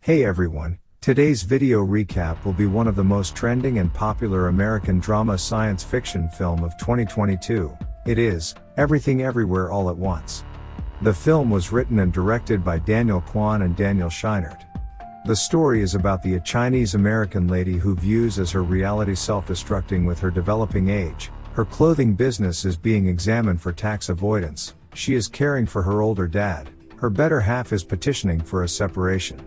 Hey everyone, today's video recap will be one of the most trending and popular American drama science fiction film of 2022. It is Everything Everywhere All at Once. The film was written and directed by Daniel Kwan and Daniel Scheinert. The story is about the Chinese-American lady who views as her reality self-destructing with her developing age. Her clothing business is being examined for tax avoidance. She is caring for her older dad. Her better half is petitioning for a separation.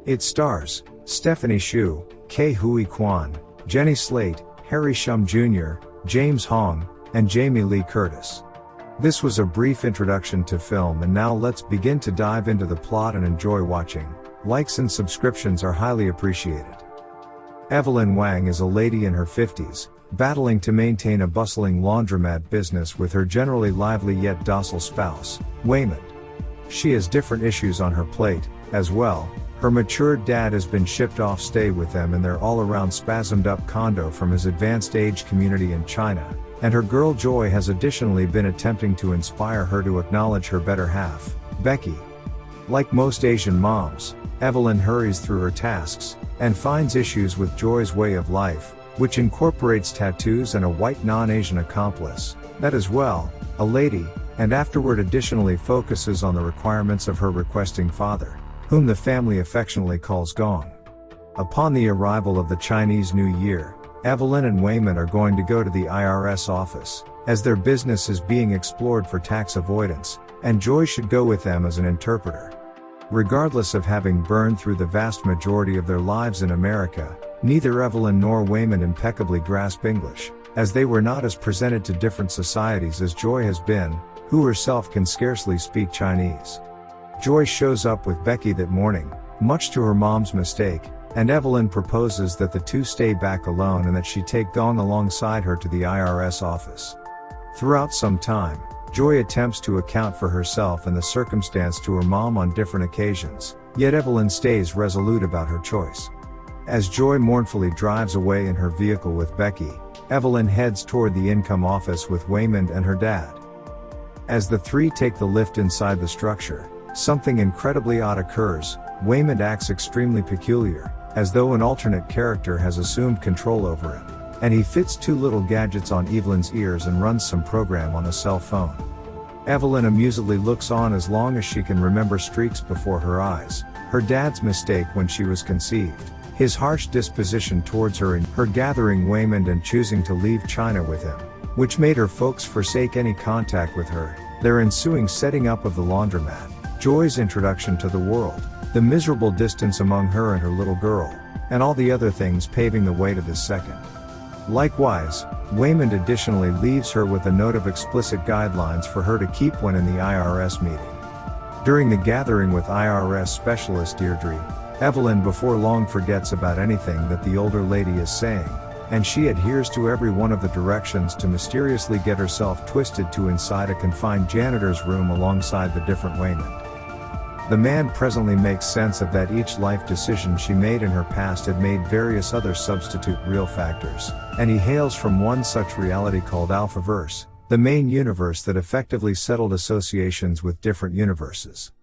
It stars Stephanie Hsu, Ke Huy Quan, Jenny Slate, Harry Shum Jr., James Hong, and Jamie Lee Curtis. This was a brief introduction to film, and now let's begin to dive into the plot and enjoy watching. Likes and subscriptions are highly appreciated. Evelyn Wang is a lady in her 50s, battling to maintain a bustling laundromat business with her generally lively yet docile spouse, Waymond. She has different issues on her plate, as well. Her matured dad has been shipped off to stay with them in their all-around spasmed-up condo from his advanced age community in China, and her girl Joy has additionally been attempting to inspire her to acknowledge her better half, Becky. Like most Asian moms, Evelyn hurries through her tasks, and finds issues with Joy's way of life, which incorporates tattoos and a white non-Asian accomplice, that is well, a lady, and afterward additionally focuses on the requirements of her requesting father, whom the family affectionately calls Gong. Upon the arrival of the Chinese New Year, Evelyn and Waymond are going to go to the IRS office, as their business is being explored for tax avoidance, and Joy should go with them as an interpreter. Regardless of having burned through the vast majority of their lives in America, neither Evelyn nor Waymond impeccably grasp English, as they were not as presented to different societies as Joy has been, who herself can scarcely speak Chinese. Joy shows up with Becky that morning, much to her mom's mistake, and Evelyn proposes that the two stay back alone and that she take Gong alongside her to the IRS office. Throughout some time, Joy attempts to account for herself and the circumstance to her mom on different occasions, yet Evelyn stays resolute about her choice. As Joy mournfully drives away in her vehicle with Becky, Evelyn heads toward the income office with Waymond and her dad. As the three take the lift inside the structure, something incredibly odd occurs. Waymond acts extremely peculiar, as though an alternate character has assumed control over him, and he fits two little gadgets on Evelyn's ears and runs some program on a cell phone. Evelyn amusedly looks on as long as she can remember streaks before her eyes, her dad's mistake when she was conceived, his harsh disposition towards her and her gathering Waymond and choosing to leave China with him, which made her folks forsake any contact with her, their ensuing setting up of the laundromat, Joy's introduction to the world, the miserable distance among her and her little girl, and all the other things paving the way to this second. Likewise, Waymond additionally leaves her with a note of explicit guidelines for her to keep when in the IRS meeting. During the gathering with IRS specialist Deirdre, Evelyn before long forgets about anything that the older lady is saying, and she adheres to every one of the directions to mysteriously get herself twisted to inside a confined janitor's room alongside the different Waymond. The man presently makes sense of that each life decision she made in her past had made various other substitute real factors, and he hails from one such reality called Alphaverse, the main universe that effectively settled associations with different universes.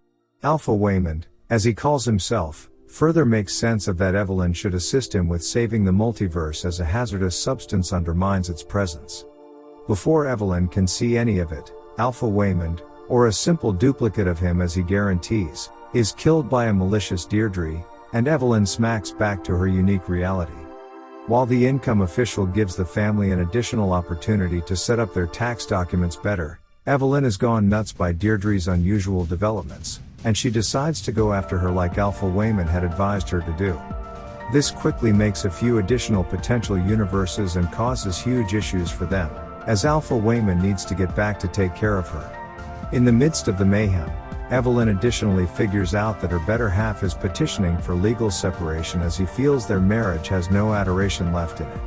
Alpha Waymond, as he calls himself, further makes sense of that Evelyn should assist him with saving the multiverse as a hazardous substance undermines its presence. Before Evelyn can see any of it, Alpha Waymond, or a simple duplicate of him as he guarantees, is killed by a malicious Deirdre, and Evelyn smacks back to her unique reality. While the income official gives the family an additional opportunity to set up their tax documents better, Evelyn is gone nuts by Deirdre's unusual developments, and she decides to go after her like Alpha Waymond had advised her to do. This quickly makes a few additional potential universes and causes huge issues for them, as Alpha Waymond needs to get back to take care of her. In the midst of the mayhem, Evelyn additionally figures out that her better half is petitioning for legal separation as he feels their marriage has no adoration left in it.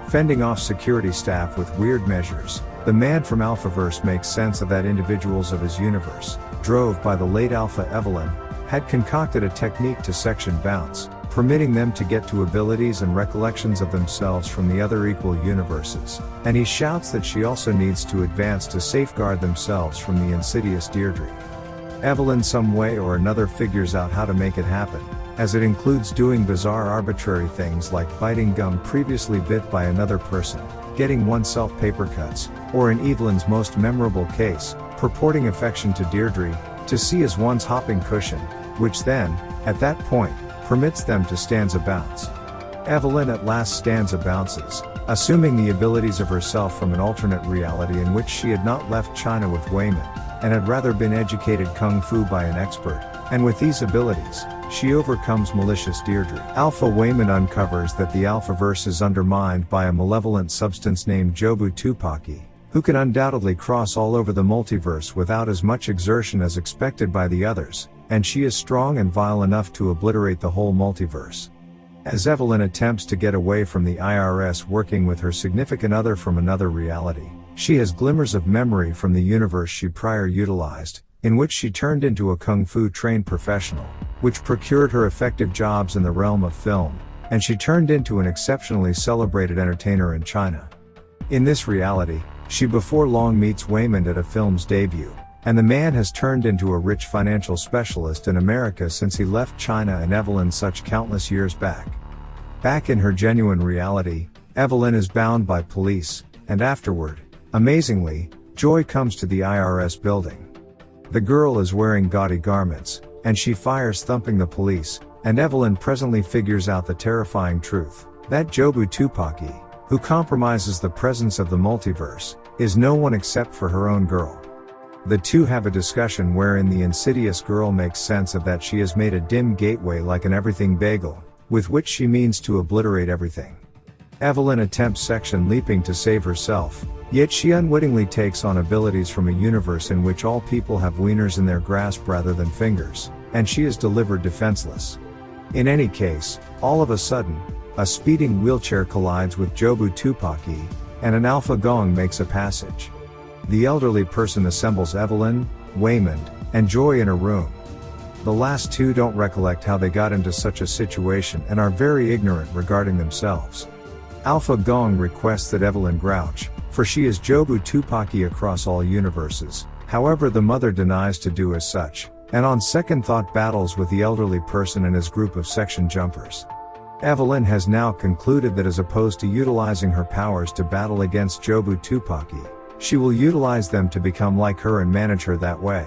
Fending off security staff with weird measures, the man from Alphaverse makes sense of that individuals of his universe, drove by the late Alpha Evelyn, had concocted a technique to section bounce, permitting them to get to abilities and recollections of themselves from the other equal universes, and he shouts that she also needs to advance to safeguard themselves from the insidious Deirdre. Evelyn some way or another figures out how to make it happen, as it includes doing bizarre arbitrary things like biting gum previously bit by another person, getting oneself paper cuts, or in Evelyn's most memorable case, purporting affection to Deirdre, to see as one's hopping cushion, which then, at that point, permits them to stanza bounce. Evelyn at last stanza bounces, assuming the abilities of herself from an alternate reality in which she had not left China with Wayman, and had rather been educated kung fu by an expert, and with these abilities, she overcomes malicious Deirdre. Alpha Wayman uncovers that the Alphaverse is undermined by a malevolent substance named Jobu Tupaki, who can undoubtedly cross all over the multiverse without as much exertion as expected by the others, and she is strong and vile enough to obliterate the whole multiverse. As Evelyn attempts to get away from the IRS working with her significant other from another reality, she has glimmers of memory from the universe she prior utilized, in which she turned into a kung fu trained professional, which procured her effective jobs in the realm of film, and she turned into an exceptionally celebrated entertainer in China. In this reality, she before long meets Wayman at a film's debut, and the man has turned into a rich financial specialist in America since he left China and Evelyn such countless years back. Back in her genuine reality, Evelyn is bound by police, and afterward, amazingly, Joy comes to the IRS building. The girl is wearing gaudy garments, and she fires thumping the police, and Evelyn presently figures out the terrifying truth, that Jobu Tupaki, who compromises the presence of the multiverse, is no one except for her own girl. The two have a discussion wherein the insidious girl makes sense of that she has made a dim gateway like an everything bagel, with which she means to obliterate everything. Evelyn attempts section leaping to save herself, yet she unwittingly takes on abilities from a universe in which all people have wieners in their grasp rather than fingers, and she is delivered defenseless. In any case, all of a sudden, a speeding wheelchair collides with Jobu Tupaki, and an alpha gong makes a passage. The elderly person assembles Evelyn, Wayman, and Joy in a room. The last two don't recollect how they got into such a situation and are very ignorant regarding themselves. Alpha Gong requests that Evelyn grouch, for she is Jobu Tupaki across all universes, however the mother denies to do as such, and on second thought battles with the elderly person and his group of section jumpers. Evelyn has now concluded that as opposed to utilizing her powers to battle against Jobu Tupaki, she will utilize them to become like her and manage her that way.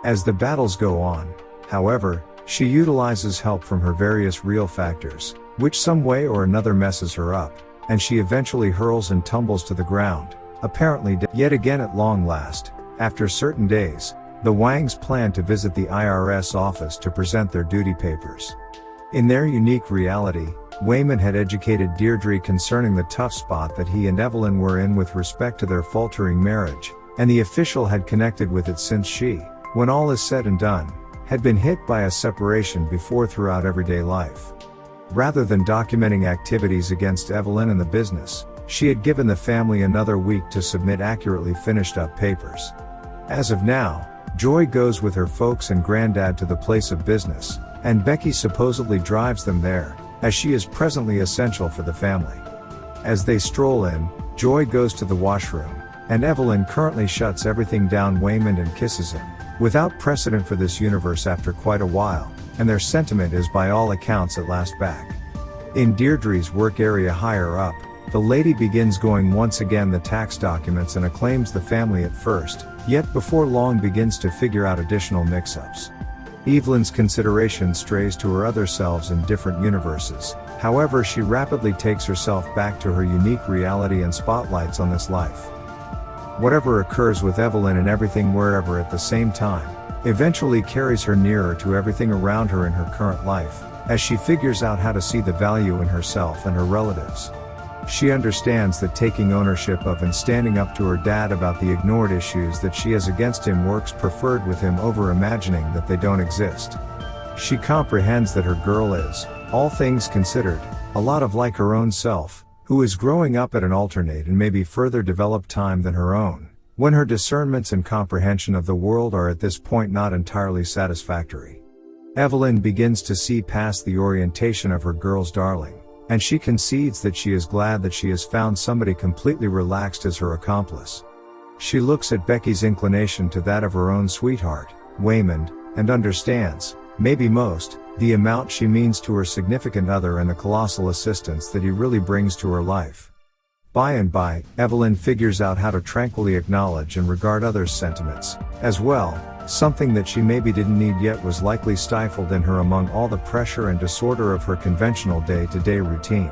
As the battles go on, however, she utilizes help from her various real factors, which some way or another messes her up, and she eventually hurls and tumbles to the ground, apparently dead. Yet again at long last, after certain days, the Wangs plan to visit the IRS office to present their duty papers. In their unique reality, Wayman had educated Deirdre concerning the tough spot that he and Evelyn were in with respect to their faltering marriage, and the official had connected with it since she, when all is said and done, had been hit by a separation before throughout everyday life. Rather than documenting activities against Evelyn and the business, she had given the family another week to submit accurately finished up papers. As of now, Joy goes with her folks and granddad to the place of business, and Becky supposedly drives them there, as she is presently essential for the family. As they stroll in, Joy goes to the washroom, and Evelyn currently shuts everything down Wayman and kisses him, without precedent for this universe after quite a while, and their sentiment is by all accounts at last back. In Deirdre's work area higher up, the lady begins going once again the tax documents and acclaims the family at first, yet before long begins to figure out additional mix-ups. Evelyn's consideration strays to her other selves in different universes, however she rapidly takes herself back to her unique reality and spotlights on this life. Whatever occurs with Evelyn and everything wherever at the same time, eventually carries her nearer to everything around her in her current life, as she figures out how to see the value in herself and her relatives. She understands that taking ownership of and standing up to her dad about the ignored issues that she has against him works preferred with him over imagining that they don't exist. She comprehends that her girl is, all things considered, a lot of like her own self, who is growing up at an alternate and maybe further developed time than her own, when her discernments and comprehension of the world are at this point not entirely satisfactory. Evelyn begins to see past the orientation of her girl's darling, and she concedes that she is glad that she has found somebody completely relaxed as her accomplice. She looks at Becky's inclination to that of her own sweetheart, Wayman, and understands, maybe most, the amount she means to her significant other and the colossal assistance that he really brings to her life. By and by, Evelyn figures out how to tranquilly acknowledge and regard others' sentiments, as well. Something that she maybe didn't need yet was likely stifled in her among all the pressure and disorder of her conventional day-to-day routine.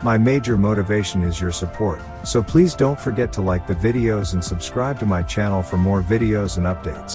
My major motivation is your support, so please don't forget to like the videos and subscribe to my channel for more videos and updates.